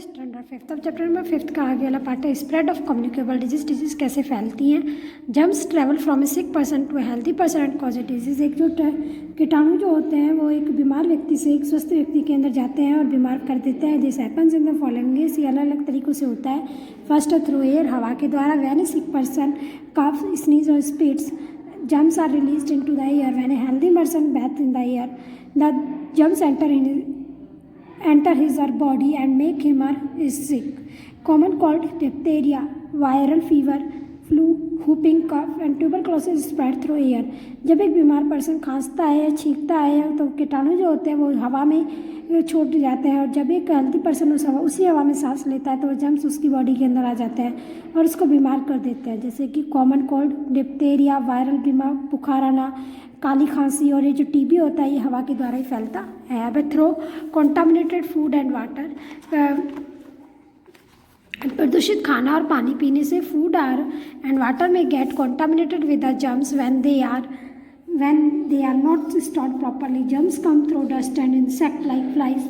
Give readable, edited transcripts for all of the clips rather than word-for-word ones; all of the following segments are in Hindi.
Standard fifth. अब चैप्टर नंबर 5 का आगे वाला पार्ट है स्प्रेड ऑफ कम्युनिकेबल डिजीज कैसे फैलती हैं। Germs travel from a sick person to a healthy person and cause a disease. एक जो कीटाणु जो होते हैं वो एक बीमार व्यक्ति से एक स्वस्थ व्यक्ति के अंदर जाते हैं और बीमार कर देते हैं। This happens in the following veg. ये अलग अलग तरीक़ों से होता है। फर्स्ट थ्रू एयर, हवा के द्वारा। When a sick person cough, sneeze और spits, germs are released into the air. When a healthy person bathes in the air, the germs enter his or body and make him or is sick. Common cold, diphtheria, viral fever, flu, whooping cough and tuberculosis spread through air. जब एक बीमार पर्सन खांसता है या छींकता है तो कीटाणु जो होते हैं वो हवा में छोड़ जाते हैं, और जब एक हेल्थी पर्सन उसी हवा में सांस लेता है तो वो जर्म्स उसकी बॉडी के अंदर आ जाते हैं और उसको बीमार कर देते हैं। जैसे कि कॉमन कोल्ड, डिप्थेरिया, वायरल बीमार, बुखार आना, काली खांसी, और ये जो टीबी होता है ये हवा के द्वारा ही फैलता है। अब through contaminated food and water. प्रदूषित खाना और पानी पीने से फूड एंड वाटर में get contaminated with the germs when they are not stored properly. Germs come through dust and insect like flies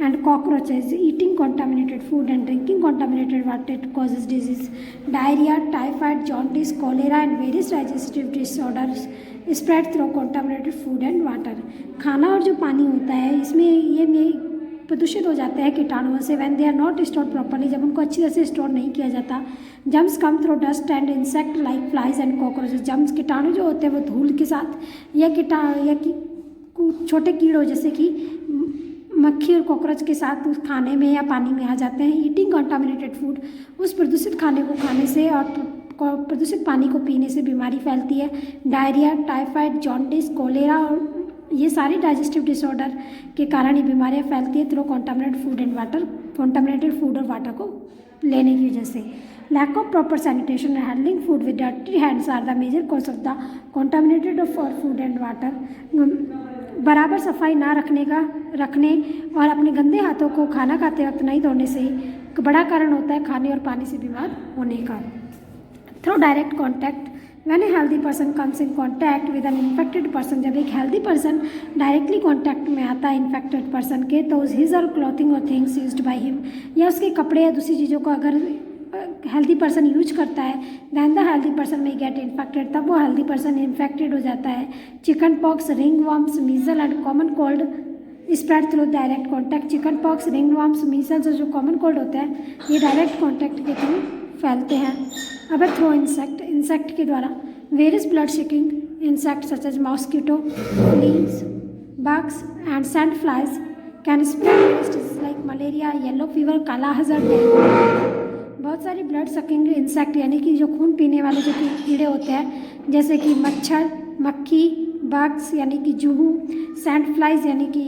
and cockroaches. Eating contaminated food and drinking contaminated water causes disease. Diarrhea, typhoid, jaundice, cholera and various digestive disorders spread through contaminated food and water. खाना और जो पानी होता है इसमें ये में प्रदूषित हो जाते हैं कीटाणुओं से। When they are not stored properly, जब उनको अच्छी तरह से स्टोर नहीं किया जाता। Germs come through dust and insect like flies and cockroaches. Germs कीटाणु जो होते हैं वो धूल के साथ या छोटे कीड़ों जैसे कि मक्खी और कॉकरोच के साथ उस खाने में या पानी में आ जाते हैं। ईटिंग कंटामिनेटेड फूड, उस प्रदूषित खाने को खाने से और प्रदूषित पानी को पीने से बीमारी फैलती है। डायरिया, टाइफाइड, जॉन्डिस, कोलेरा और ये सारी डाइजेस्टिव डिसऑर्डर के कारण ये बीमारियाँ फैलती है through contaminated food and water. Contaminated food और वाटर को लेने की वजह से। Lack of proper sanitation and handling food with dirty hands are the major cause of the contaminated for food and water. बराबर सफाई ना रखने और अपने गंदे हाथों को खाना खाते वक्त नहीं धोने से एक बड़ा कारण होता है खाने और पानी से बीमार होने का। Through direct contact, when a healthy person comes in contact with an infected person, जब एक healthy person डायरेक्टली कॉन्टैक्ट में आता है इन्फेक्टेड पर्सन के, तो his or clothing or things used by him, या उसके कपड़े या दूसरी चीज़ों को अगर हेल्दी पर्सन यूज करता है, then the healthy person in get infected, तब वो हेल्दी पर्सन इन्फेक्टेड हो जाता है। Chickenpox, ringworms, measle and common cold spread through direct contact. Chickenpox, ringworms, measles और जो कॉमन कोल्ड होता है ये डायरेक्ट कॉन्टैक्ट के थ्रू फैलते हैं। अब थ्रू इंसेक्ट के द्वारा। Various blood sucking insect such as mosquito, fleas, bugs and sand flies can spread disease like malaria, yellow fever, kala azar, dengue. बहुत सारी ब्लड सकिंग इंसेक्ट यानी कि जो खून पीने वाले जो कीड़े होते हैं जैसे कि मच्छर, मक्खी, बग्स यानी कि जूहू, सैंड फ्लाइज यानी कि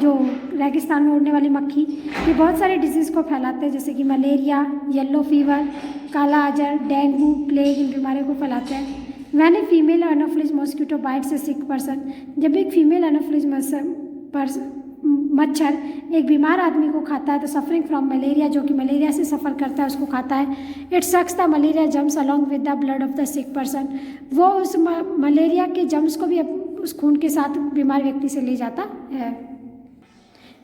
जो रेगिस्तान में उड़ने वाली मक्खी, ये बहुत सारे डिजीज़ को फैलाते हैं जैसे कि मलेरिया, येलो फीवर, काला अजहर, डेंगू, प्लेग, इन बीमारियों को फैलाते हैं। When a female Anopheles mosquito bytes A sick person, जब एक फीमेल एनोफिलिस मच्छर एक बीमार आदमी को खाता है तो सफरिंग फ्रॉम मलेरिया, जो कि मलेरिया से सफ़र करता है उसको खाता है, it sucks the malaria germs along with the blood of the sick person, वो उस मलेरिया के जम्स को भी उस खून के साथ बीमार व्यक्ति से ले जाता है।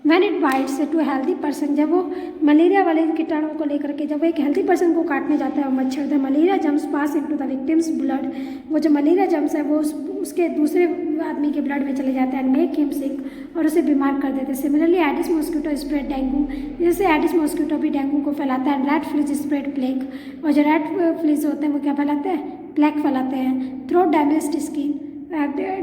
When it bites to a healthy person, जब वो मलेरिया वाले कीटाणुओं को लेकर के जब एक हेल्थी पर्सन को काटने जाता है वो मच्छर, the malaria germs pass into the victims blood, वो जो मलेरिया जम्स है वो उसके दूसरे आदमी के ब्लड में चले जाते हैं, एंड मेक हिम सिक, और उसे बीमार कर देते हैं। Similarly Aedes mosquito spread dengue, जैसे एडिस मॉस्किटो भी डेंगू को फैलाता है। And red fleas spread plague, और जो रेड फ्लीज होते हैं वो क्या फैलाते हैं? प्लेग फैलाते हैं। Through damaged skin,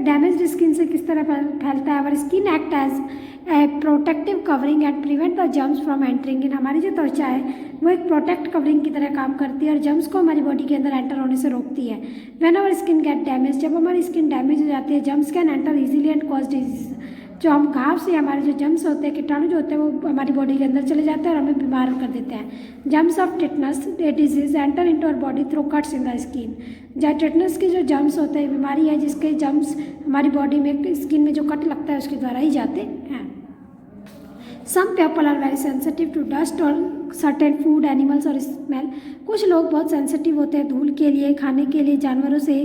damaged skin से किस तरह फैलता है? Our skin act as a protective covering and prevent the germs from entering in. हमारी जो त्वचा है वो एक प्रोटेक्ट कवरिंग की तरह काम करती है और जर्म्स को हमारी बॉडी के अंदर एंटर होने से रोकती है। When our skin get damage, जब हमारी स्किन डैमेज हो जाती है, germs can enter easily and cause disease, जो हम घाव से हमारे जो जर्म्स होते हैं, कीटाणु जो होते हैं वो हमारी बॉडी के अंदर चले जाते हैं और हमें बीमार कर देते हैं। Germs of tetanus disease enter into our body through cuts in the skin. जहाँ टिटनस के जो जर्म्स होते हैं बीमारी है जिसके जर्म्स हमारी बॉडी में स्किन में जो कट लगता है उसके द्वारा ही जाते हैं। Some people are very sensitive to dust और सर्टेन फूड एनिमल्स और स्मेल। कुछ लोग बहुत सेंसिटिव होते हैं धूल के लिए, खाने के लिए, जानवरों से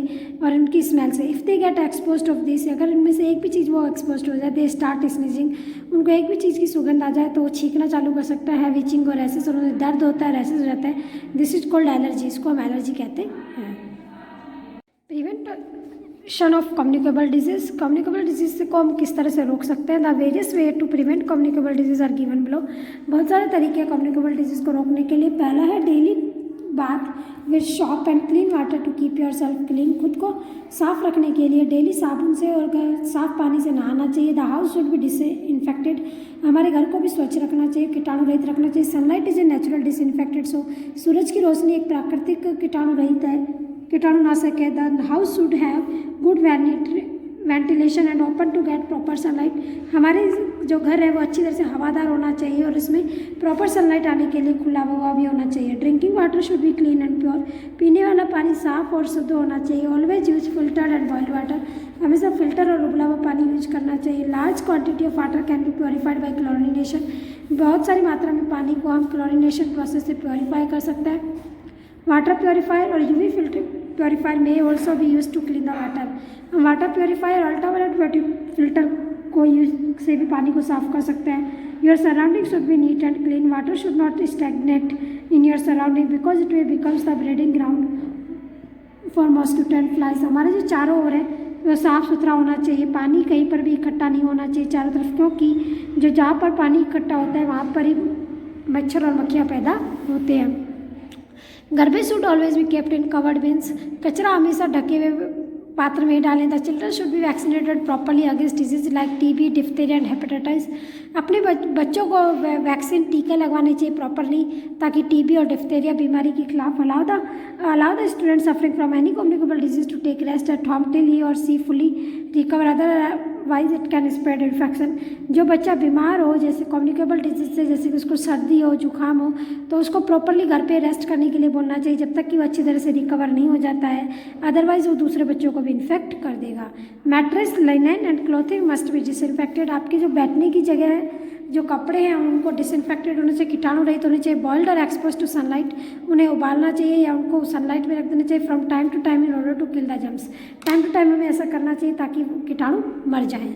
और उनकी स्मेल से। If they get expose of this, अगर इनमें से एक भी चीज़ वो एक्सपोज हो जाए, दे स्टार्ट स्नीजिंग, उनको एक भी चीज़ की सुगंध आ जाए तो वो छींकना चालू कर सकता है, विचिंग और रैसेस, और उन्हें दर्द होता है, रैसेस हो जाता है। दिस इज कॉल्ड एलर्जी, इसको हम एलर्जी कहते हैं। Prevention of communicable disease, communicable disease को हम किस तरह से रोक सकते हैं। The various way to prevent communicable disease are given below. बहुत सारे तरीके हैं कम्युनिकेबल डिजीज को रोकने के लिए। पहला है daily bath with soap and clean water to keep yourself clean. खुद को साफ रखने के लिए डेली साबुन से और साफ पानी से नहाना चाहिए। The house should be disinfected, हमारे घर को भी स्वच्छ रखना चाहिए, कीटाणु रहित रखना चाहिए। Sunlight is a natural disinfected, so सूरज की रोशनी एक प्राकृतिक कीटाणु रहित है, कीटाणुनाशक है। The house should have good ventilation and open to get proper sunlight, हमारे जो घर है वो अच्छी तरह से हवादार होना चाहिए और इसमें प्रॉपर सनलाइट आने के लिए खुला हुआ भी होना चाहिए। Drinking water should be clean and pure, पीने वाला पानी साफ और शुद्ध होना चाहिए। Always use filtered and boiled water, हमेशा फिल्टर और उबला हुआ पानी यूज करना चाहिए। Large quantity of water can be purified by chlorination, बहुत सारी मात्रा में पानी को हम क्लोरिनेशन प्रोसेस से प्योरीफाई कर सकते हैं। वाटर प्योरीफायर और यूवी प्योरीफायर में ऑल्सो भी use to clean the water, हम वाटर प्योरीफायर और अल्ट्रावायलेट फिल्टर को यूज से भी पानी को साफ कर सकते हैं। Your surrounding should be neat and clean, water should not stagnate in your surrounding because it way becomes the breeding ground for mosquito and flies, हमारे जो चारों ओर है वो साफ़ सुथरा होना चाहिए, पानी कहीं पर भी इकट्ठा नहीं होना चाहिए चारों तरफ, क्योंकि जो जहाँ पर पानी इकट्ठा होता है वहाँ पर ही मच्छर और मक्खियाँ पैदा होते हैं। Garbage should always be kept in covered beans, कचरा हमेशा ढके हुए पात्र में डालें। The children should be vaccinated properly against disease like TB, diphtheria and hepatitis, अपने बच्चों को वैक्सीन टीके लगवाने चाहिए प्रॉपरली ताकि टीबी और डिप्थीरिया बीमारी के खिलाफ। Allow the student suffering from any communicable disease to take rest at home till he or she fully recover, otherwise it can spread infection. जो बच्चा बीमार हो जैसे कम्युनिकेबल डिजीज से, जैसे कि उसको सर्दी हो, जुकाम हो, तो उसको प्रॉपरली घर पे रेस्ट करने के लिए बोलना चाहिए जब तक कि वो अच्छी तरह से रिकवर नहीं हो जाता है, अदरवाइज वो दूसरे बच्चों को भी इन्फेक्ट कर देगा। Mattress, linen and clothing must be disinfected, आपकी जो बैठने की जगह है, जो कपड़े हैं उनको डिसइंफेक्टेड होने चाहिए, कीटाणु रहित होने चाहिए। बॉइल्ड और एक्सपोज टू सनलाइट, उन्हें उबालना चाहिए या उनको सनलाइट में रख देना चाहिए from time to time in order to kill the germs, time to time हमें ऐसा करना चाहिए ताकि कीटाणु मर जाएं।